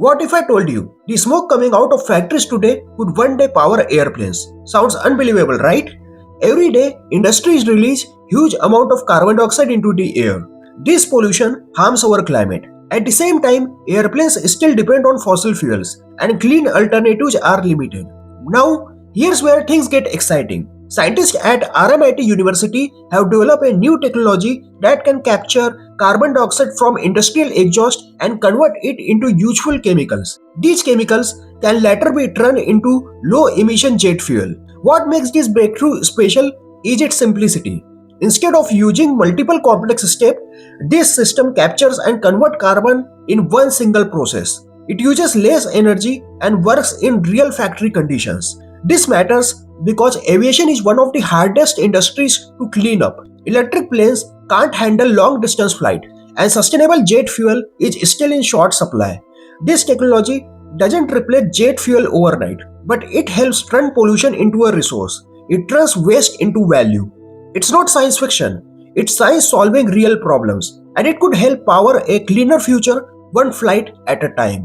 What if I told you the smoke coming out of factories today could one day power airplanes? Sounds unbelievable, right? Every day, industries release huge amount of carbon dioxide into the air. This pollution harms our climate. At the same time, airplanes still depend on fossil fuels and clean alternatives are limited. Now, here's where things get exciting. Scientists at RMIT University have developed a new technology that can capture carbon dioxide from industrial exhaust and convert it into useful chemicals. These chemicals can later be turned into low emission jet fuel. What makes this breakthrough special is its simplicity. Instead of using multiple complex steps, this system captures and converts carbon in one single process. It uses less energy and works in real factory conditions. This matters because aviation is one of the hardest industries to clean up. Electric planes can't handle long distance flight and sustainable jet fuel is still in short supply. This technology doesn't replace jet fuel overnight, but it helps turn pollution into a resource. It turns waste into value. It's not science fiction, it's science solving real problems, and it could help power a cleaner future one flight at a time.